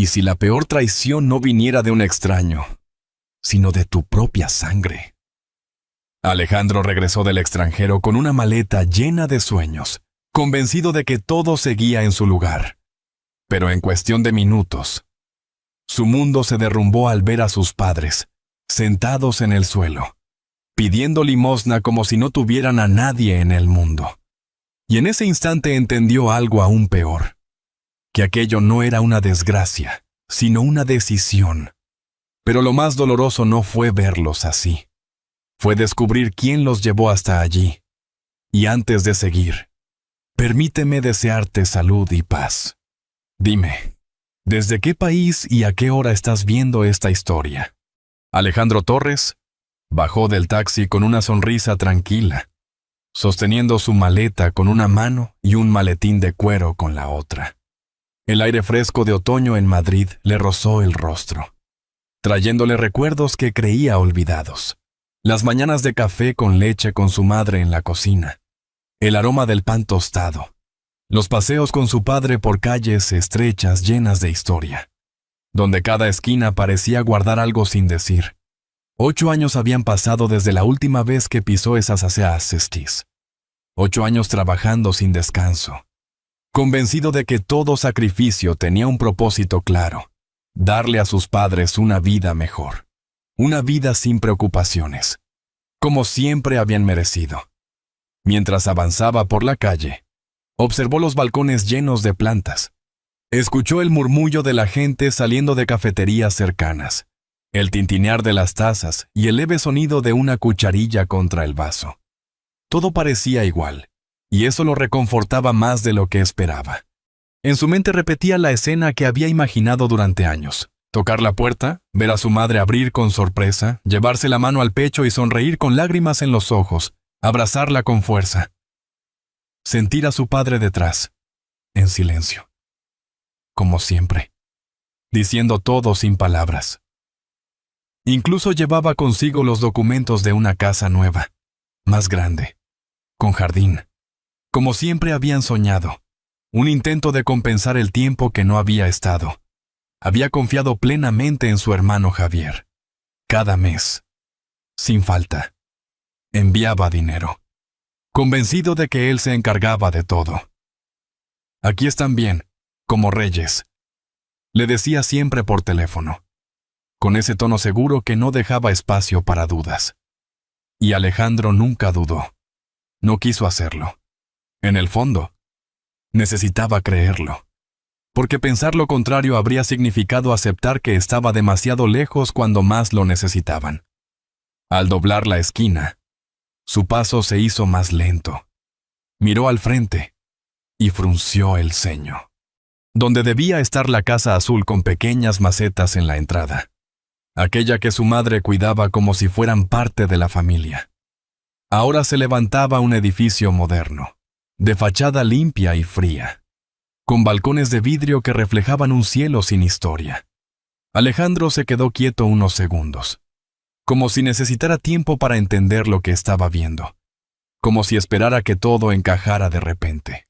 ¿Y si la peor traición no viniera de un extraño, sino de tu propia sangre? Alejandro regresó del extranjero con una maleta llena de sueños, convencido de que todo seguía en su lugar. Pero en cuestión de minutos, su mundo se derrumbó al ver a sus padres, sentados en el suelo, pidiendo limosna como si no tuvieran a nadie en el mundo. Y en ese instante entendió algo aún peor, que aquello no era una desgracia, sino una decisión. Pero lo más doloroso no fue verlos así. Fue descubrir quién los llevó hasta allí. Y antes de seguir, permíteme desearte salud y paz. Dime, ¿desde qué país y a qué hora estás viendo esta historia? Alejandro Torres bajó del taxi con una sonrisa tranquila, sosteniendo su maleta con una mano y un maletín de cuero con la otra. El aire fresco de otoño en Madrid le rozó el rostro, trayéndole recuerdos que creía olvidados. Las mañanas de café con leche con su madre en la cocina, el aroma del pan tostado, los paseos con su padre por calles estrechas llenas de historia, donde cada esquina parecía guardar algo sin decir. 8 años habían pasado desde la última vez que pisó esas aceras. 8 años trabajando sin descanso, convencido de que todo sacrificio tenía un propósito claro: darle a sus padres una vida mejor, una vida sin preocupaciones, como siempre habían merecido. Mientras avanzaba por la calle, observó los balcones llenos de plantas. Escuchó el murmullo de la gente saliendo de cafeterías cercanas, el tintinear de las tazas y el leve sonido de una cucharilla contra el vaso. Todo parecía igual, y eso lo reconfortaba más de lo que esperaba. En su mente repetía la escena que había imaginado durante años: tocar la puerta, ver a su madre abrir con sorpresa, llevarse la mano al pecho y sonreír con lágrimas en los ojos, abrazarla con fuerza. Sentir a su padre detrás, en silencio, como siempre, diciendo todo sin palabras. Incluso llevaba consigo los documentos de una casa nueva, más grande, con jardín, como siempre habían soñado, un intento de compensar el tiempo que no había estado. Había confiado plenamente en su hermano Javier. Cada mes, sin falta, enviaba dinero, convencido de que él se encargaba de todo. Aquí están bien, como reyes, le decía siempre por teléfono, con ese tono seguro que no dejaba espacio para dudas. Y Alejandro nunca dudó. No quiso hacerlo. En el fondo, necesitaba creerlo, porque pensar lo contrario habría significado aceptar que estaba demasiado lejos cuando más lo necesitaban. Al doblar la esquina, su paso se hizo más lento. Miró al frente y frunció el ceño. Donde debía estar la casa azul con pequeñas macetas en la entrada, aquella que su madre cuidaba como si fueran parte de la familia. Ahora se levantaba un edificio moderno, de fachada limpia y fría, con balcones de vidrio que reflejaban un cielo sin historia. Alejandro se quedó quieto unos segundos, como si necesitara tiempo para entender lo que estaba viendo, como si esperara que todo encajara de repente.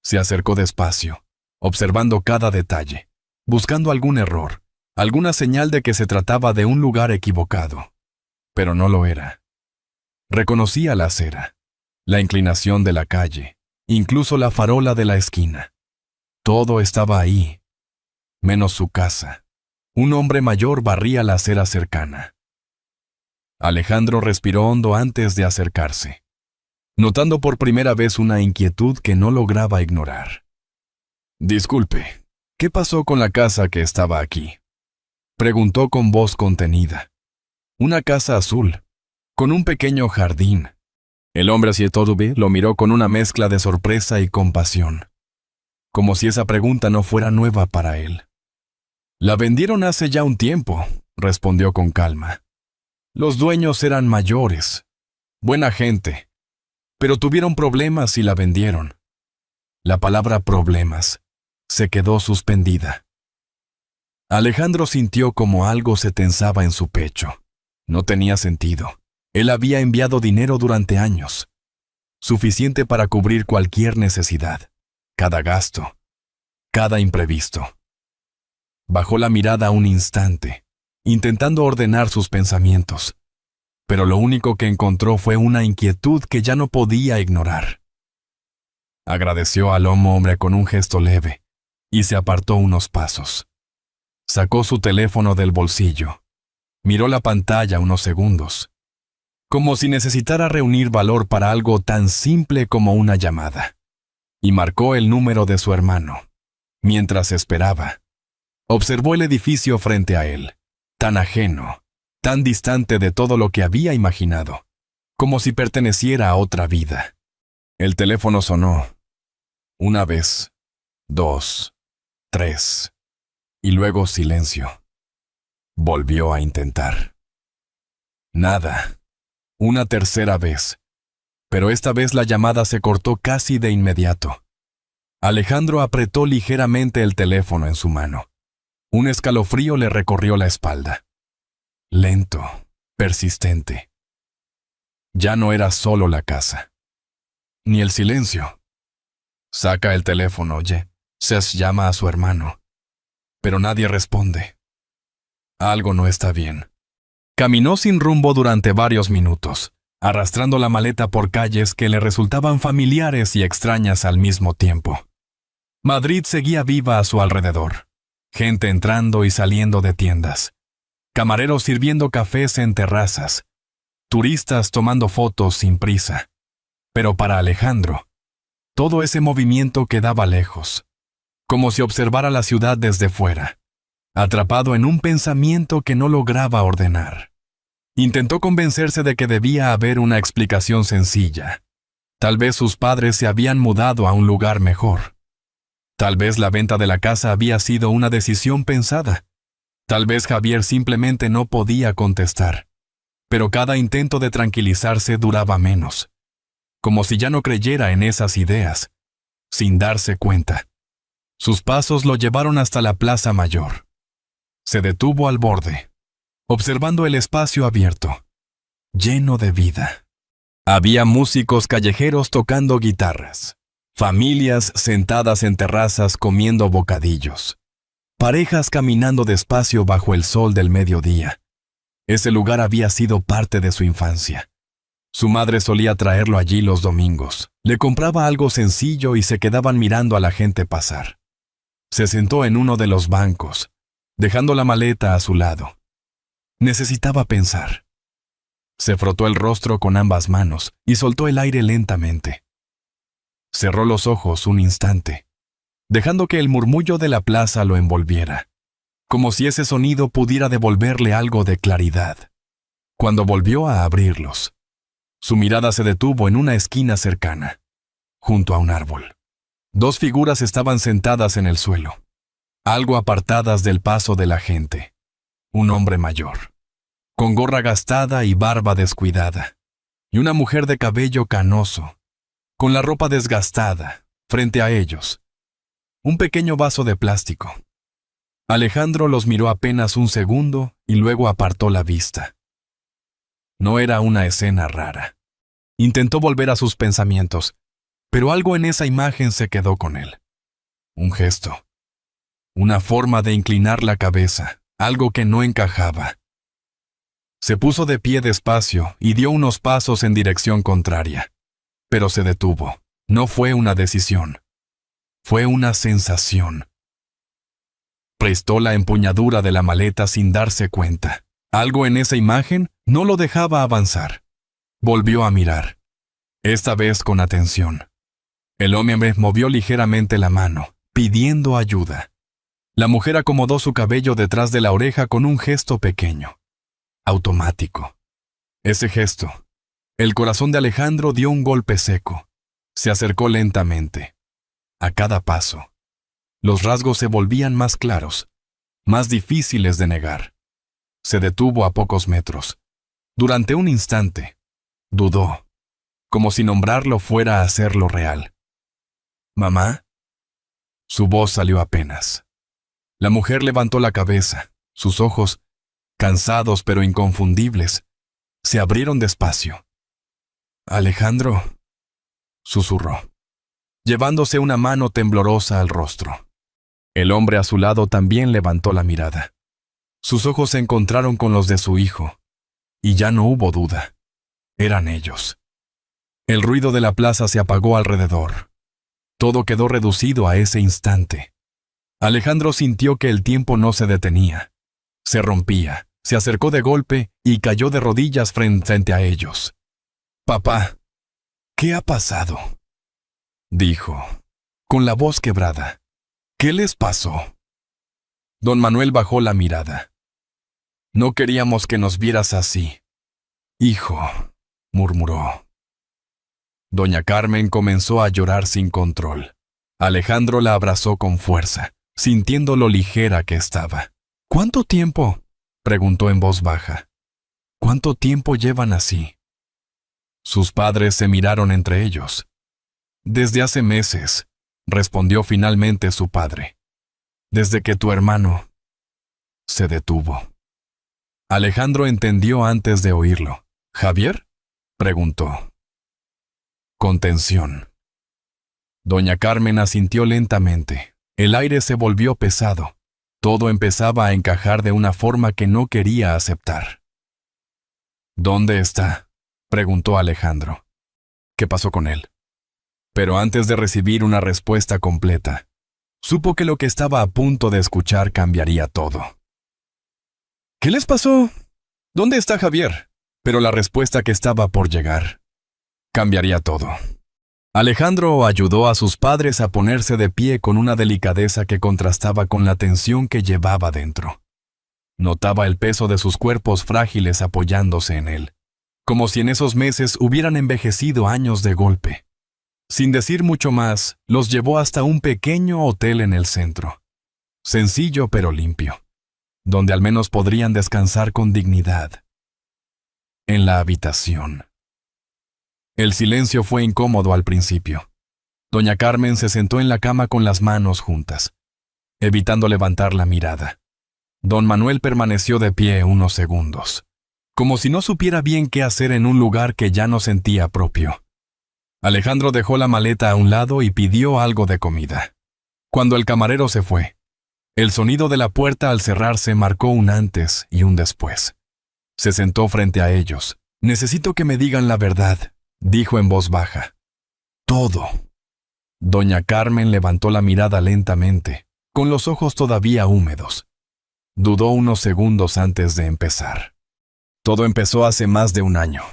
Se acercó despacio, observando cada detalle, buscando algún error, alguna señal de que se trataba de un lugar equivocado. Pero no lo era. Reconocía la acera, la inclinación de la calle, incluso la farola de la esquina. Todo estaba ahí, menos su casa. Un hombre mayor barría la acera cercana. Alejandro respiró hondo antes de acercarse, notando por primera vez una inquietud que no lograba ignorar. «Disculpe, ¿qué pasó con la casa que estaba aquí?», preguntó con voz contenida. «Una casa azul, con un pequeño jardín». El hombre asietorubi lo miró con una mezcla de sorpresa y compasión, como si esa pregunta no fuera nueva para él. «La vendieron hace ya un tiempo», respondió con calma. «Los dueños eran mayores, buena gente, pero tuvieron problemas y la vendieron». La palabra problemas se quedó suspendida. Alejandro sintió como algo se tensaba en su pecho. No tenía sentido. Él había enviado dinero durante años, suficiente para cubrir cualquier necesidad, cada gasto, cada imprevisto. Bajó la mirada un instante, intentando ordenar sus pensamientos, pero lo único que encontró fue una inquietud que ya no podía ignorar. Agradeció al hombre con un gesto leve y se apartó unos pasos. Sacó su teléfono del bolsillo, miró la pantalla unos segundos, como si necesitara reunir valor para algo tan simple como una llamada, y marcó el número de su hermano. Mientras esperaba, observó el edificio frente a él, tan ajeno, tan distante de todo lo que había imaginado, como si perteneciera a otra vida. El teléfono sonó. Una vez, 2, 3, y luego silencio. Volvió a intentar. Nada. Una tercera vez, pero esta vez la llamada se cortó casi de inmediato. Alejandro apretó ligeramente el teléfono en su mano. Un escalofrío le recorrió la espalda. Lento, persistente. Ya no era solo la casa, ni el silencio. Saca el teléfono, oye. Cés llama a su hermano, pero nadie responde. Algo no está bien. Caminó sin rumbo durante varios minutos, arrastrando la maleta por calles que le resultaban familiares y extrañas al mismo tiempo. Madrid seguía viva a su alrededor. Gente entrando y saliendo de tiendas. Camareros sirviendo cafés en terrazas. Turistas tomando fotos sin prisa. Pero para Alejandro, todo ese movimiento quedaba lejos, como si observara la ciudad desde fuera, atrapado en un pensamiento que no lograba ordenar. Intentó convencerse de que debía haber una explicación sencilla. Tal vez sus padres se habían mudado a un lugar mejor. Tal vez la venta de la casa había sido una decisión pensada. Tal vez Javier simplemente no podía contestar. Pero cada intento de tranquilizarse duraba menos, como si ya no creyera en esas ideas, sin darse cuenta. Sus pasos lo llevaron hasta la Plaza Mayor. Se detuvo al borde, observando el espacio abierto, lleno de vida. Había músicos callejeros tocando guitarras, familias sentadas en terrazas comiendo bocadillos, parejas caminando despacio bajo el sol del mediodía. Ese lugar había sido parte de su infancia. Su madre solía traerlo allí los domingos. Le compraba algo sencillo y se quedaban mirando a la gente pasar. Se sentó en uno de los bancos, dejando la maleta a su lado. Necesitaba pensar. Se frotó el rostro con ambas manos y soltó el aire lentamente. Cerró los ojos un instante, dejando que el murmullo de la plaza lo envolviera, como si ese sonido pudiera devolverle algo de claridad. Cuando volvió a abrirlos, su mirada se detuvo en una esquina cercana, junto a un árbol. Dos figuras estaban sentadas en el suelo, algo apartadas del paso de la gente. Un hombre mayor, con gorra gastada y barba descuidada, y una mujer de cabello canoso, con la ropa desgastada, frente a ellos. Un pequeño vaso de plástico. Alejandro los miró apenas un segundo y luego apartó la vista. No era una escena rara. Intentó volver a sus pensamientos, pero algo en esa imagen se quedó con él. Un gesto. Una forma de inclinar la cabeza, algo que no encajaba. Se puso de pie despacio y dio unos pasos en dirección contraria, pero se detuvo. No fue una decisión. Fue una sensación. Prestó la empuñadura de la maleta sin darse cuenta. Algo en esa imagen no lo dejaba avanzar. Volvió a mirar, esta vez con atención. El hombre movió ligeramente la mano, pidiendo ayuda. La mujer acomodó su cabello detrás de la oreja con un gesto pequeño, automático. Ese gesto. El corazón de Alejandro dio un golpe seco. Se acercó lentamente. A cada paso, los rasgos se volvían más claros, más difíciles de negar. Se detuvo a pocos metros. Durante un instante, dudó, como si nombrarlo fuera a hacerlo real. ¿Mamá? Su voz salió apenas. La mujer levantó la cabeza. Sus ojos, cansados pero inconfundibles, se abrieron despacio. «Alejandro», susurró, llevándose una mano temblorosa al rostro. El hombre a su lado también levantó la mirada. Sus ojos se encontraron con los de su hijo, y ya no hubo duda. Eran ellos. El ruido de la plaza se apagó alrededor. Todo quedó reducido a ese instante. Alejandro sintió que el tiempo no se detenía. Se rompía, se acercó de golpe y cayó de rodillas frente a ellos. «Papá, ¿qué ha pasado?», dijo, con la voz quebrada. «¿Qué les pasó?». Don Manuel bajó la mirada. «No queríamos que nos vieras así, hijo», murmuró. Doña Carmen comenzó a llorar sin control. Alejandro la abrazó con fuerza, sintiendo lo ligera que estaba. «¿Cuánto tiempo?», preguntó en voz baja. «¿Cuánto tiempo llevan así?». Sus padres se miraron entre ellos. «Desde hace meses», respondió finalmente su padre. «Desde que tu hermano…». Se detuvo. Alejandro entendió antes de oírlo. «¿Javier?», preguntó. Contención. Doña Carmen asintió lentamente. El aire se volvió pesado. Todo empezaba a encajar de una forma que no quería aceptar. «¿Dónde está?», preguntó Alejandro. «¿Qué pasó con él?». Pero antes de recibir una respuesta completa, supo que lo que estaba a punto de escuchar cambiaría todo. «¿Qué les pasó? ¿Dónde está Javier?». Pero la respuesta que estaba por llegar cambiaría todo. Alejandro ayudó a sus padres a ponerse de pie con una delicadeza que contrastaba con la tensión que llevaba dentro. Notaba el peso de sus cuerpos frágiles apoyándose en él, como si en esos meses hubieran envejecido años de golpe. Sin decir mucho más, los llevó hasta un pequeño hotel en el centro. Sencillo pero limpio, donde al menos podrían descansar con dignidad. En la habitación. El silencio fue incómodo al principio. Doña Carmen se sentó en la cama con las manos juntas, evitando levantar la mirada. Don Manuel permaneció de pie unos segundos, como si no supiera bien qué hacer en un lugar que ya no sentía propio. Alejandro dejó la maleta a un lado y pidió algo de comida. Cuando el camarero se fue, el sonido de la puerta al cerrarse marcó un antes y un después. Se sentó frente a ellos. «Necesito que me digan la verdad», dijo en voz baja. «Todo». Doña Carmen levantó la mirada lentamente, con los ojos todavía húmedos. Dudó unos segundos antes de empezar. «Todo empezó hace más de un año.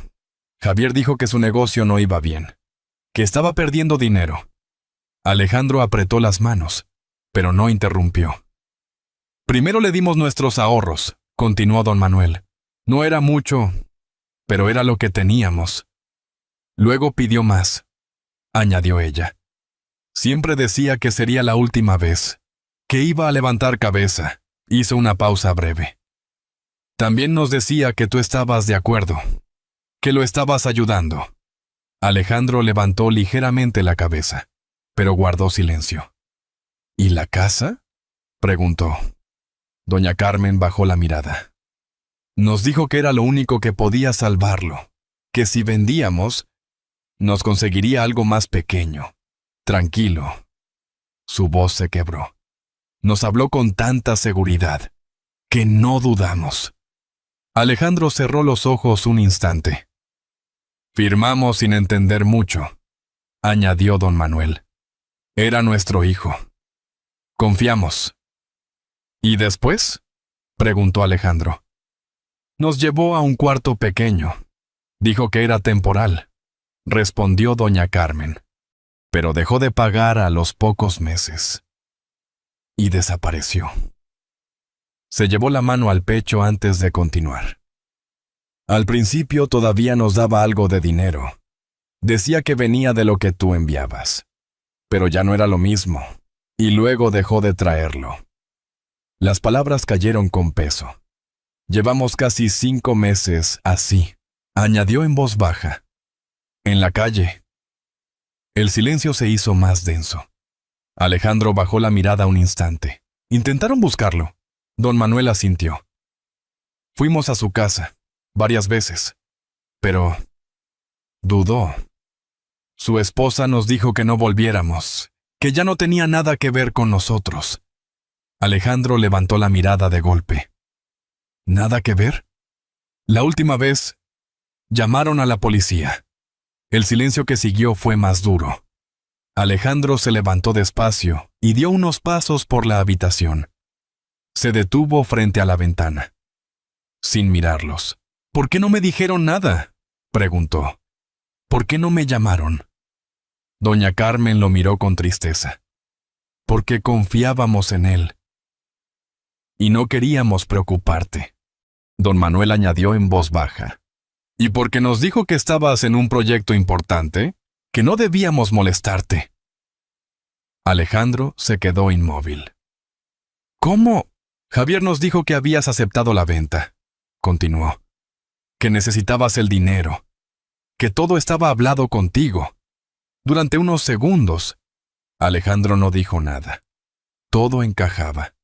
Javier dijo que su negocio no iba bien, que estaba perdiendo dinero». Alejandro apretó las manos, pero no interrumpió. «Primero le dimos nuestros ahorros», continuó don Manuel. «No era mucho, pero era lo que teníamos. Luego pidió más», añadió ella. «Siempre decía que sería la última vez, que iba a levantar cabeza». Hizo una pausa breve. «También nos decía que tú estabas de acuerdo, que lo estabas ayudando». Alejandro levantó ligeramente la cabeza, pero guardó silencio. «¿Y la casa?», preguntó. Doña Carmen bajó la mirada. «Nos dijo que era lo único que podía salvarlo, que si vendíamos, nos conseguiría algo más pequeño, tranquilo». Su voz se quebró. Nos habló con tanta seguridad, que no dudamos. Alejandro cerró los ojos un instante. «Firmamos sin entender mucho», añadió don Manuel. «Era nuestro hijo. Confiamos». «¿Y después?», preguntó Alejandro. «Nos llevó a un cuarto pequeño. Dijo que era temporal», respondió doña Carmen. «Pero dejó de pagar a los pocos meses. Y desapareció». Se llevó la mano al pecho antes de continuar. «Al principio todavía nos daba algo de dinero. Decía que venía de lo que tú enviabas. Pero ya no era lo mismo. Y luego dejó de traerlo». Las palabras cayeron con peso. «Llevamos casi 5 meses así», añadió en voz baja. «En la calle». El silencio se hizo más denso. Alejandro bajó la mirada un instante. «¿Intentaron buscarlo?». Don Manuel asintió. «Fuimos a su casa, varias veces, pero dudó. Su esposa nos dijo que no volviéramos, que ya no tenía nada que ver con nosotros. Alejandro levantó la mirada de golpe. ¿Nada que ver? La última vez llamaron a la policía. El silencio que siguió fue más duro. Alejandro se levantó despacio y dio unos pasos por la habitación. Se detuvo frente a la ventana, sin mirarlos. ¿Por qué no me dijeron nada?, preguntó. ¿Por qué no me llamaron? Doña Carmen lo miró con tristeza. Porque confiábamos en él. Y no queríamos preocuparte. Don Manuel añadió en voz baja. ¿Y porque nos dijo que estabas en un proyecto importante? Que no debíamos molestarte. Alejandro se quedó inmóvil. ¿Cómo? Javier nos dijo que habías aceptado la venta, continuó. Que necesitabas el dinero. Que todo estaba hablado contigo. Durante unos segundos, Alejandro no dijo nada. Todo encajaba.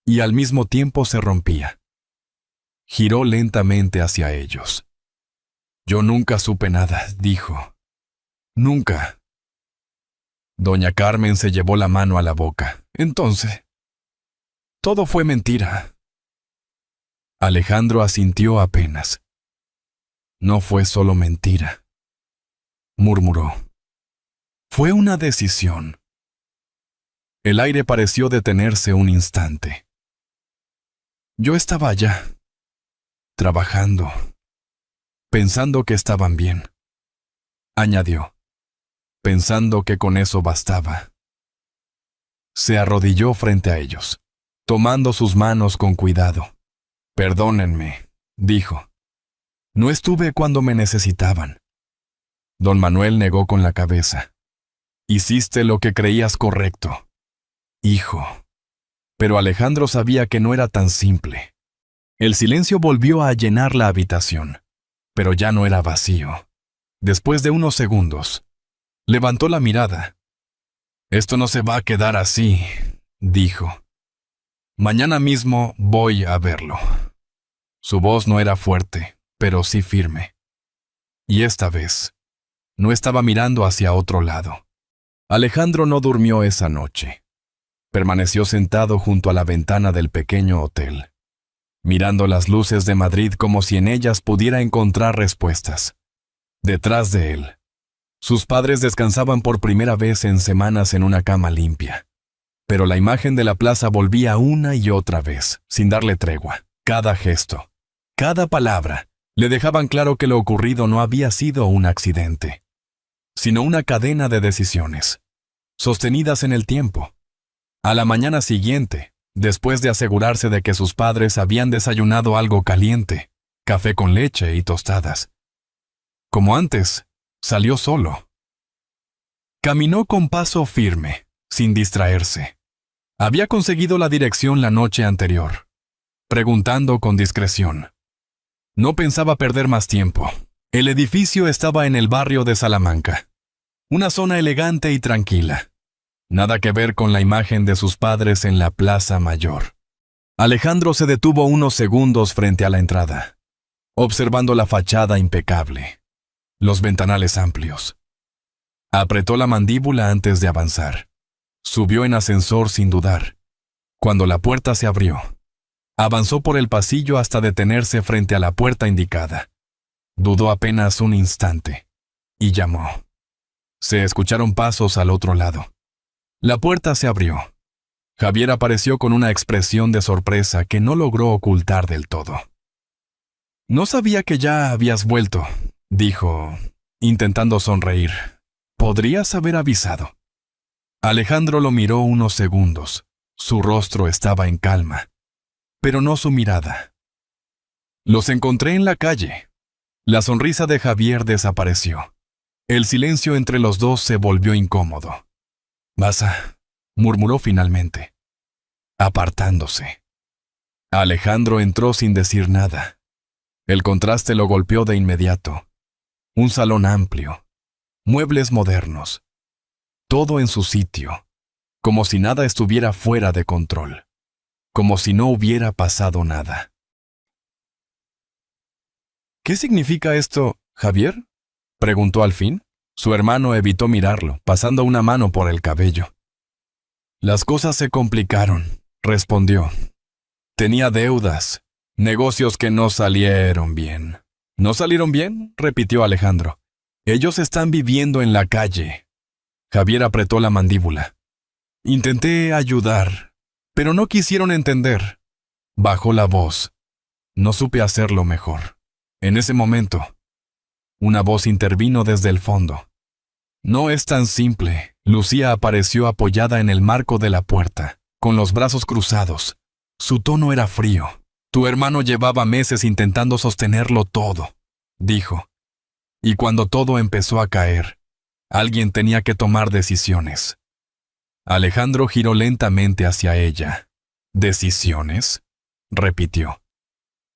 Y al mismo tiempo se rompía. Giró lentamente hacia ellos. Yo nunca supe nada, dijo. Nunca. Doña Carmen se llevó la mano a la boca. Entonces, todo fue mentira. Alejandro asintió apenas. No fue solo mentira, murmuró. Fue una decisión. El aire pareció detenerse un instante. Yo estaba allá, trabajando, pensando que estaban bien. Añadió, pensando que con eso bastaba. Se arrodilló frente a ellos, tomando sus manos con cuidado. Perdónenme, dijo. No estuve cuando me necesitaban. Don Manuel negó con la cabeza. Hiciste lo que creías correcto, hijo. Pero Alejandro sabía que no era tan simple. El silencio volvió a llenar la habitación, pero ya no era vacío. Después de unos segundos, levantó la mirada. Esto no se va a quedar así, dijo. Mañana mismo voy a verlo. Su voz no era fuerte, pero sí firme. Y esta vez, no estaba mirando hacia otro lado. Alejandro no durmió esa noche. Permaneció sentado junto a la ventana del pequeño hotel, mirando las luces de Madrid como si en ellas pudiera encontrar respuestas. Detrás de él, sus padres descansaban por primera vez en semanas en una cama limpia. Pero la imagen de la plaza volvía una y otra vez, sin darle tregua. Cada gesto, cada palabra, le dejaban claro que lo ocurrido no había sido un accidente, sino una cadena de decisiones, sostenidas en el tiempo. A la mañana siguiente, después de asegurarse de que sus padres habían desayunado algo caliente, café con leche y tostadas, como antes, salió solo. Caminó con paso firme, sin distraerse. Había conseguido la dirección la noche anterior, preguntando con discreción. No pensaba perder más tiempo. El edificio estaba en el barrio de Salamanca, una zona elegante y tranquila. Nada que ver con la imagen de sus padres en la Plaza Mayor. Alejandro se detuvo unos segundos frente a la entrada, observando la fachada impecable, los ventanales amplios. Apretó la mandíbula antes de avanzar. Subió en ascensor sin dudar. Cuando la puerta se abrió, avanzó por el pasillo hasta detenerse frente a la puerta indicada. Dudó apenas un instante y llamó. Se escucharon pasos al otro lado. La puerta se abrió. Javier apareció con una expresión de sorpresa que no logró ocultar del todo. No sabía que ya habías vuelto, dijo, intentando sonreír. Podrías haber avisado. Alejandro lo miró unos segundos. Su rostro estaba en calma, pero no su mirada. Los encontré en la calle. La sonrisa de Javier desapareció. El silencio entre los dos se volvió incómodo. Basta, murmuró finalmente, apartándose. Alejandro entró sin decir nada. El contraste lo golpeó de inmediato. Un salón amplio, muebles modernos, todo en su sitio, como si nada estuviera fuera de control, como si no hubiera pasado nada. ¿Qué significa esto, Javier?, preguntó al fin. Su hermano evitó mirarlo, pasando una mano por el cabello. Las cosas se complicaron, respondió. Tenía deudas, negocios que no salieron bien. ¿No salieron bien?, repitió Alejandro. Ellos están viviendo en la calle. Javier apretó la mandíbula. Intenté ayudar, pero no quisieron entender. Bajó la voz. No supe hacerlo mejor. En ese momento, una voz intervino desde el fondo. No es tan simple. Lucía apareció apoyada en el marco de la puerta, con los brazos cruzados. Su tono era frío. Tu hermano llevaba meses intentando sostenerlo todo, dijo. Y cuando todo empezó a caer, alguien tenía que tomar decisiones. Alejandro giró lentamente hacia ella. ¿Decisiones?, repitió.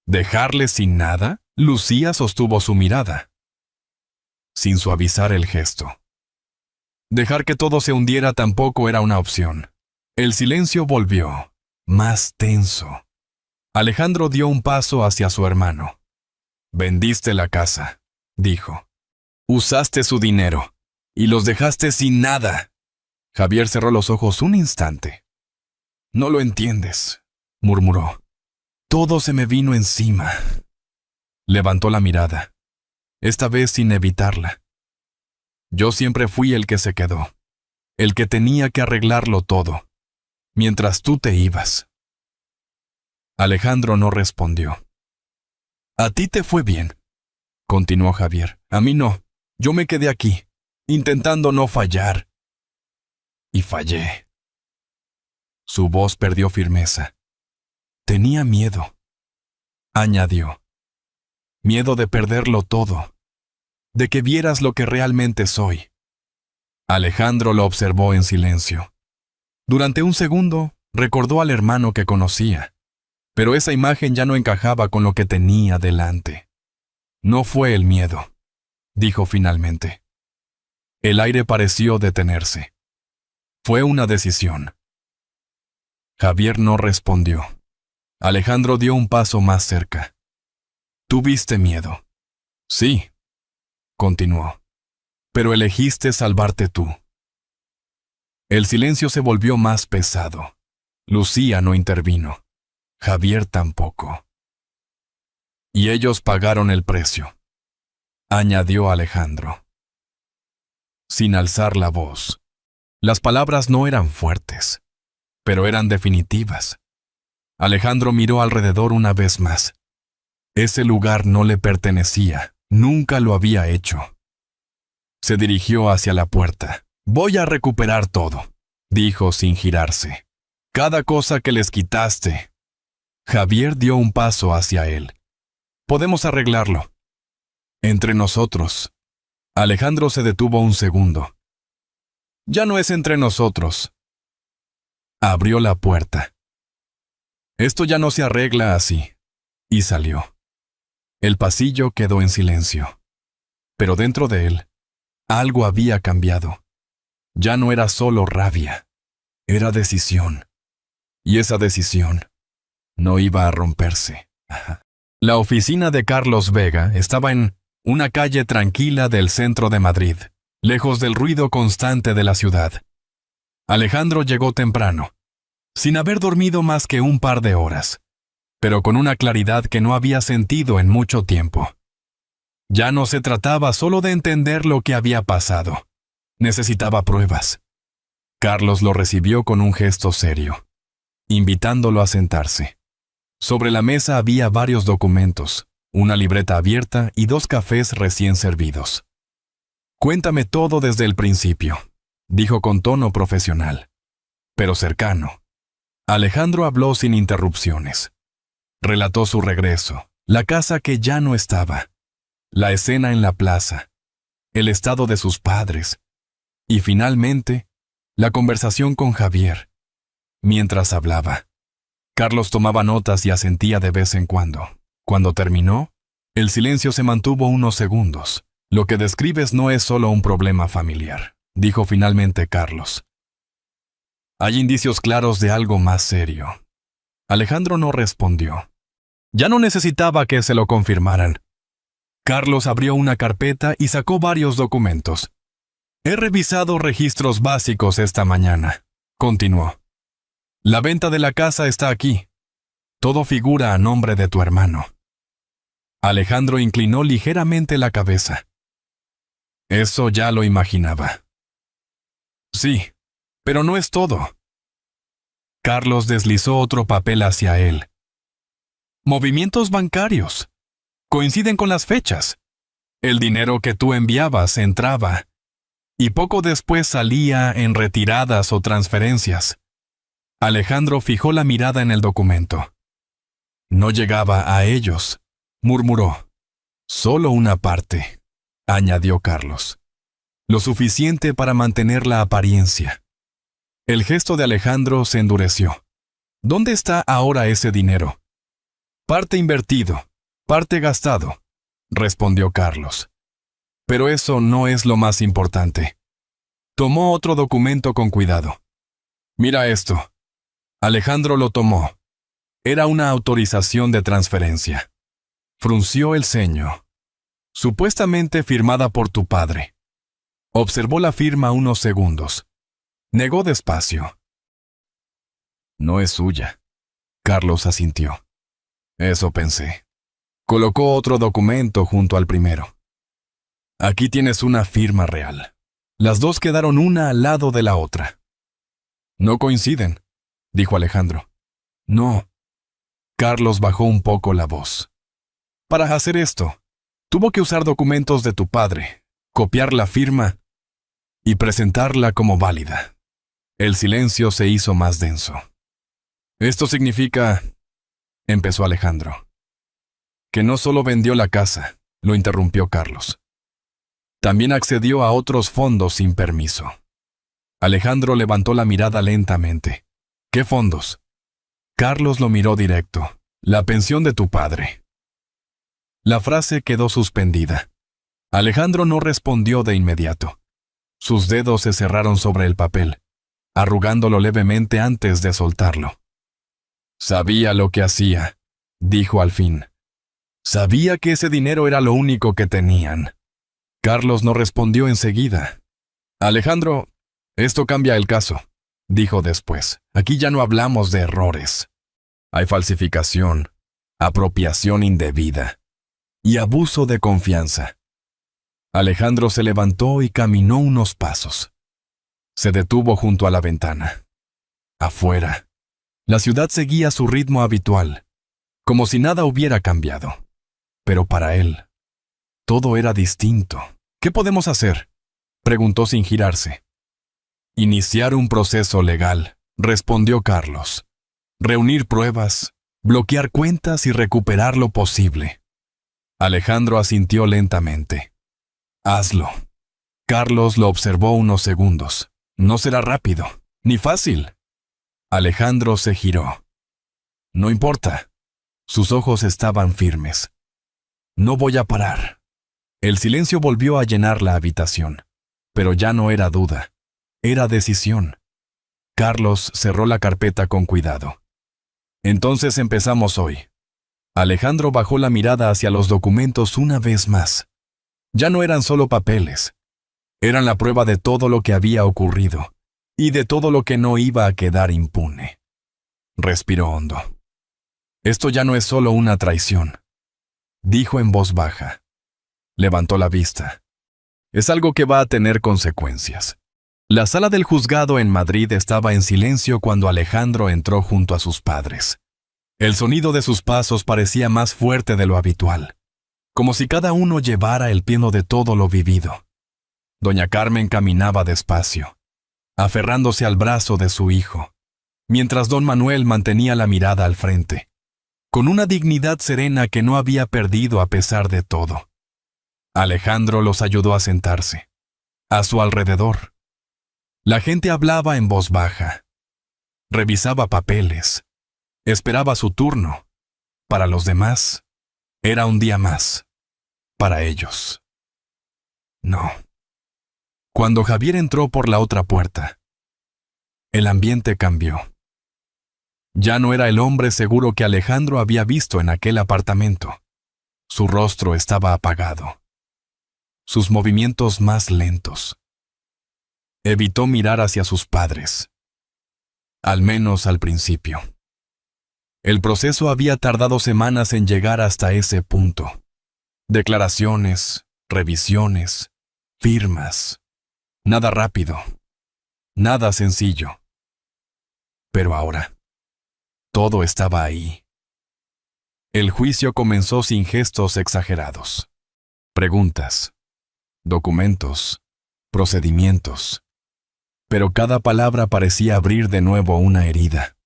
¿Dejarle sin nada? Lucía sostuvo su mirada, sin suavizar el gesto. Dejar que todo se hundiera tampoco era una opción. El silencio volvió, más tenso. Alejandro dio un paso hacia su hermano. Vendiste la casa, dijo. Usaste su dinero y los dejaste sin nada. Javier cerró los ojos un instante. No lo entiendes, murmuró. Todo se me vino encima. Levantó la mirada, esta vez sin evitarla. Yo siempre fui el que se quedó, el que tenía que arreglarlo todo, mientras tú te ibas. Alejandro no respondió. A ti te fue bien, continuó Javier. A mí no. Yo me quedé aquí, intentando no fallar. Y fallé. Su voz perdió firmeza. Tenía miedo, añadió. Miedo de perderlo todo, de que vieras lo que realmente soy. Alejandro lo observó en silencio. Durante un segundo, recordó al hermano que conocía, pero esa imagen ya no encajaba con lo que tenía delante. No fue el miedo, dijo finalmente. El aire pareció detenerse. Fue una decisión. Javier no respondió. Alejandro dio un paso más cerca. ¿Tuviste miedo? Sí, continuó. Pero elegiste salvarte tú. El silencio se volvió más pesado. Lucía no intervino. Javier tampoco. Y ellos pagaron el precio, añadió Alejandro, sin alzar la voz. Las palabras no eran fuertes, pero eran definitivas. Alejandro miró alrededor una vez más. Ese lugar no le pertenecía, nunca lo había hecho. Se dirigió hacia la puerta. Voy a recuperar todo, dijo sin girarse. Cada cosa que les quitaste. Javier dio un paso hacia él. Podemos arreglarlo. Entre nosotros. Alejandro se detuvo un segundo. Ya no es entre nosotros. Abrió la puerta. Esto ya no se arregla así. Y salió. El pasillo quedó en silencio. Pero dentro de él, algo había cambiado. Ya no era solo rabia. Era decisión. Y esa decisión no iba a romperse. La oficina de Carlos Vega estaba en una calle tranquila del centro de Madrid, lejos del ruido constante de la ciudad. Alejandro llegó temprano, sin haber dormido más que un par de horas, pero con una claridad que no había sentido en mucho tiempo. Ya no se trataba solo de entender lo que había pasado. Necesitaba pruebas. Carlos lo recibió con un gesto serio, invitándolo a sentarse. Sobre la mesa había varios documentos, una libreta abierta y 2 cafés recién servidos. Cuéntame todo desde el principio, dijo con tono profesional, pero cercano. Alejandro habló sin interrupciones. Relató su regreso, la casa que ya no estaba, la escena en la plaza, el estado de sus padres, y finalmente, la conversación con Javier. Mientras hablaba, Carlos tomaba notas y asentía de vez en cuando. Cuando terminó, el silencio se mantuvo unos segundos. Lo que describes no es solo un problema familiar, dijo finalmente Carlos. Hay indicios claros de algo más serio. Alejandro no respondió. Ya no necesitaba que se lo confirmaran. Carlos abrió una carpeta y sacó varios documentos. He revisado registros básicos esta mañana, continuó. La venta de la casa está aquí. Todo figura a nombre de tu hermano. Alejandro inclinó ligeramente la cabeza. Eso ya lo imaginaba. Sí, pero no es todo. Carlos deslizó otro papel hacia él. Movimientos bancarios. Coinciden con las fechas. El dinero que tú enviabas entraba, y poco después salía en retiradas o transferencias. Alejandro fijó la mirada en el documento. No llegaba a ellos, murmuró. Solo una parte, añadió Carlos. Lo suficiente para mantener la apariencia. El gesto de Alejandro se endureció. ¿Dónde está ahora ese dinero? Parte invertido, parte gastado, respondió Carlos. Pero eso no es lo más importante. Tomó otro documento con cuidado. Mira esto. Alejandro lo tomó. Era una autorización de transferencia. Frunció el ceño. Supuestamente firmada por tu padre. Observó la firma unos segundos. Negó despacio. No es suya. Carlos asintió. Eso pensé. Colocó otro documento junto al primero. Aquí tienes una firma real. Las dos quedaron una al lado de la otra. No coinciden, dijo Alejandro. No. Carlos bajó un poco la voz. Para hacer esto, tuvo que usar documentos de tu padre, copiar la firma y presentarla como válida. El silencio se hizo más denso. Esto significa, empezó Alejandro. Que no solo vendió la casa, lo interrumpió Carlos. También accedió a otros fondos sin permiso. Alejandro levantó la mirada lentamente. ¿Qué fondos? Carlos lo miró directo. La pensión de tu padre. La frase quedó suspendida. Alejandro no respondió de inmediato. Sus dedos se cerraron sobre el papel, arrugándolo levemente antes de soltarlo. Sabía lo que hacía, dijo al fin. Sabía que ese dinero era lo único que tenían. Carlos no respondió enseguida. Alejandro, esto cambia el caso, dijo después. Aquí ya no hablamos de errores. Hay falsificación, apropiación indebida y abuso de confianza. Alejandro se levantó y caminó unos pasos. Se detuvo junto a la ventana. Afuera, la ciudad seguía su ritmo habitual, como si nada hubiera cambiado. Pero para él, todo era distinto. ¿Qué podemos hacer?, preguntó sin girarse. Iniciar un proceso legal, respondió Carlos. Reunir pruebas, bloquear cuentas y recuperar lo posible. Alejandro asintió lentamente. Hazlo. Carlos lo observó unos segundos. No será rápido, ni fácil. Alejandro se giró. No importa. Sus ojos estaban firmes. No voy a parar. El silencio volvió a llenar la habitación, pero ya no era duda. Era decisión. Carlos cerró la carpeta con cuidado. Entonces empezamos hoy. Alejandro bajó la mirada hacia los documentos una vez más. Ya no eran solo papeles. Eran la prueba de todo lo que había ocurrido y de todo lo que no iba a quedar impune. Respiró hondo. Esto ya no es solo una traición, dijo en voz baja. Levantó la vista. Es algo que va a tener consecuencias. La sala del juzgado en Madrid estaba en silencio cuando Alejandro entró junto a sus padres. El sonido de sus pasos parecía más fuerte de lo habitual, como si cada uno llevara el peso de todo lo vivido. Doña Carmen caminaba despacio, aferrándose al brazo de su hijo, mientras don Manuel mantenía la mirada al frente, con una dignidad serena que no había perdido a pesar de todo. Alejandro los ayudó a sentarse. A su alrededor, la gente hablaba en voz baja. Revisaba papeles. Esperaba su turno. Para los demás, era un día más. Para ellos, no. Cuando Javier entró por la otra puerta, el ambiente cambió. Ya no era el hombre seguro que Alejandro había visto en aquel apartamento. Su rostro estaba apagado. Sus movimientos más lentos. Evitó mirar hacia sus padres. al menos al principio. El proceso había tardado semanas en llegar hasta ese punto. Declaraciones, revisiones, firmas. Nada rápido, nada sencillo. Pero ahora, todo estaba ahí. El juicio comenzó sin gestos exagerados. Preguntas, documentos, procedimientos. Pero cada palabra parecía abrir de nuevo una herida.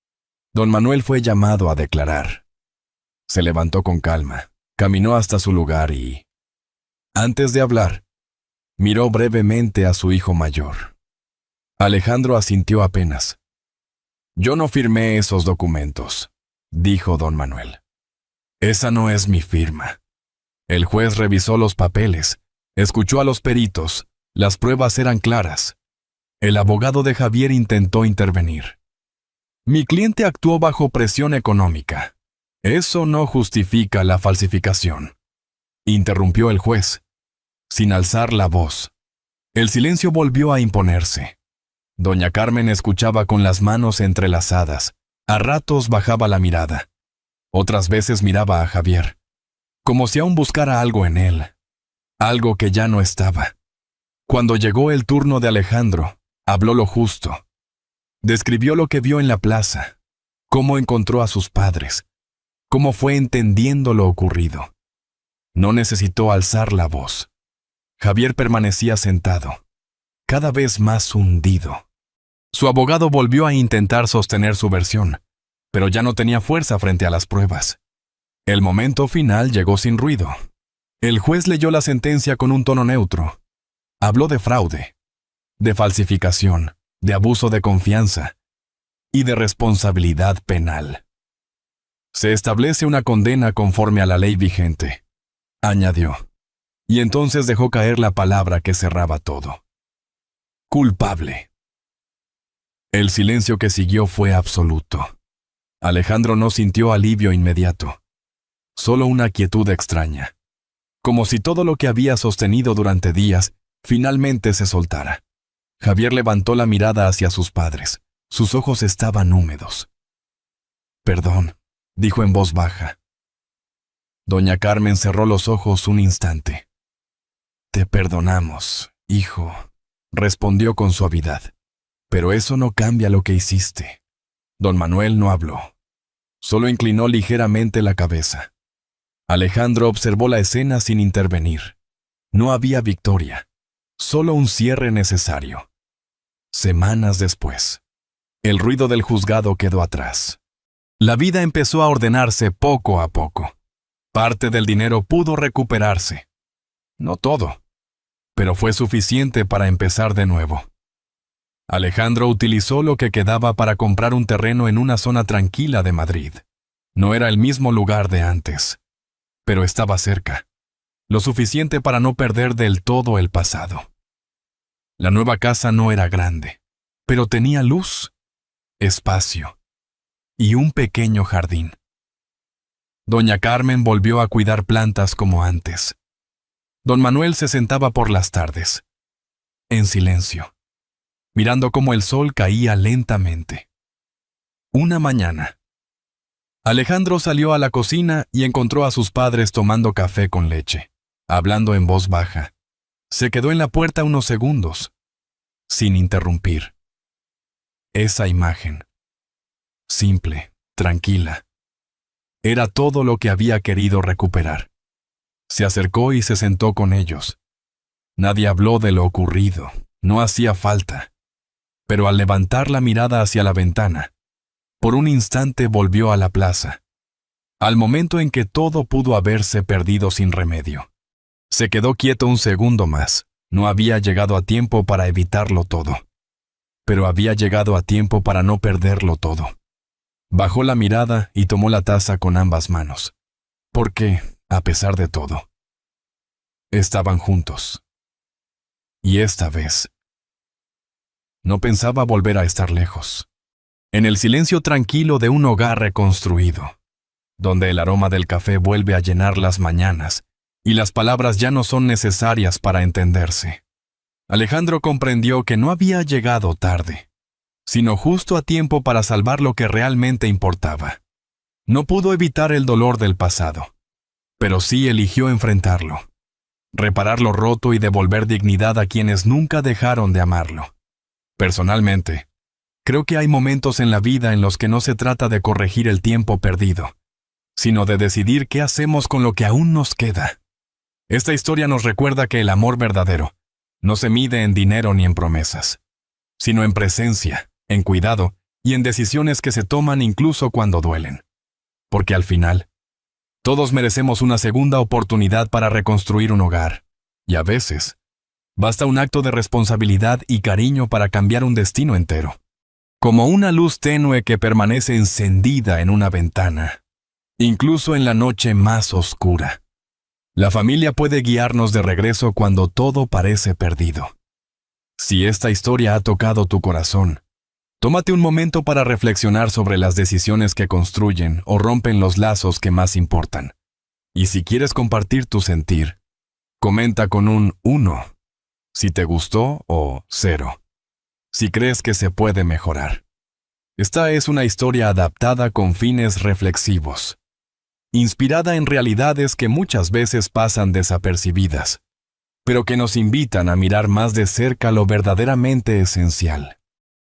Don Manuel fue llamado a declarar. Se levantó con calma, caminó hasta su lugar y, antes de hablar, miró brevemente a su hijo mayor. Alejandro asintió apenas. «Yo no firmé esos documentos», dijo don Manuel. «Esa no es mi firma». El juez revisó los papeles, escuchó a los peritos, las pruebas eran claras. El abogado de Javier intentó intervenir. «Mi cliente actuó bajo presión económica. Eso no justifica la falsificación», interrumpió el juez, sin alzar la voz. El silencio volvió a imponerse. Doña Carmen escuchaba con las manos entrelazadas. A ratos bajaba la mirada. Otras veces miraba a Javier, como si aún buscara algo en él, algo que ya no estaba. Cuando llegó el turno de Alejandro, habló lo justo. Describió lo que vio en la plaza, cómo encontró a sus padres, cómo fue entendiendo lo ocurrido. No necesitó alzar la voz. Javier permanecía sentado, cada vez más hundido. Su abogado volvió a intentar sostener su versión, pero ya no tenía fuerza frente a las pruebas. El momento final llegó sin ruido. El juez leyó la sentencia con un tono neutro. Habló de fraude, de falsificación, de abuso de confianza y de responsabilidad penal. Se establece una condena conforme a la ley vigente, añadió, y entonces dejó caer la palabra que cerraba todo. Culpable. El silencio que siguió fue absoluto. Alejandro no sintió alivio inmediato, solo una quietud extraña, como si todo lo que había sostenido durante días finalmente se soltara. Javier levantó la mirada hacia sus padres. Sus ojos estaban húmedos. «Perdón», dijo en voz baja. Doña Carmen cerró los ojos un instante. «Te perdonamos, hijo», respondió con suavidad. «Pero eso no cambia lo que hiciste». Don Manuel no habló. Solo inclinó ligeramente la cabeza. Alejandro observó la escena sin intervenir. No había victoria, solo un cierre necesario. Semanas después, el ruido del juzgado quedó atrás. La vida empezó a ordenarse poco a poco. Parte del dinero pudo recuperarse. No todo, pero fue suficiente para empezar de nuevo. Alejandro utilizó lo que quedaba para comprar un terreno en una zona tranquila de Madrid. No era el mismo lugar de antes, pero estaba cerca, lo suficiente para no perder del todo el pasado. La nueva casa no era grande, pero tenía luz, espacio y un pequeño jardín. Doña Carmen volvió a cuidar plantas como antes. Don Manuel se sentaba por las tardes, en silencio, mirando cómo el sol caía lentamente. Una mañana, Alejandro salió a la cocina y encontró a sus padres tomando café con leche, hablando en voz baja. Se quedó en la puerta unos segundos, sin interrumpir. Esa imagen, simple, tranquila, era todo lo que había querido recuperar. Se acercó y se sentó con ellos. Nadie habló de lo ocurrido, no hacía falta. Pero al levantar la mirada hacia la ventana, por un instante volvió a la plaza, al momento en que todo pudo haberse perdido sin remedio. Se quedó quieto un segundo más. No había llegado a tiempo para evitarlo todo, pero había llegado a tiempo para no perderlo todo. Bajó la mirada y tomó la taza con ambas manos, porque, a pesar de todo, estaban juntos. Y esta vez, no pensaba volver a estar lejos, en el silencio tranquilo de un hogar reconstruido, donde el aroma del café vuelve a llenar las mañanas y las palabras ya no son necesarias para entenderse. Alejandro comprendió que no había llegado tarde, sino justo a tiempo para salvar lo que realmente importaba. No pudo evitar el dolor del pasado, pero sí eligió enfrentarlo, reparar lo roto y devolver dignidad a quienes nunca dejaron de amarlo. Personalmente, creo que hay momentos en la vida en los que no se trata de corregir el tiempo perdido, sino de decidir qué hacemos con lo que aún nos queda. Esta historia nos recuerda que el amor verdadero no se mide en dinero ni en promesas, sino en presencia, en cuidado y en decisiones que se toman incluso cuando duelen. Porque al final, todos merecemos una segunda oportunidad para reconstruir un hogar, y a veces, basta un acto de responsabilidad y cariño para cambiar un destino entero. Como una luz tenue que permanece encendida en una ventana, incluso en la noche más oscura. La familia puede guiarnos de regreso cuando todo parece perdido. Si esta historia ha tocado tu corazón, tómate un momento para reflexionar sobre las decisiones que construyen o rompen los lazos que más importan. Y si quieres compartir tu sentir, comenta con un 1, si te gustó, o 0, si crees que se puede mejorar. Esta es una historia adaptada con fines reflexivos, inspirada en realidades que muchas veces pasan desapercibidas, pero que nos invitan a mirar más de cerca lo verdaderamente esencial.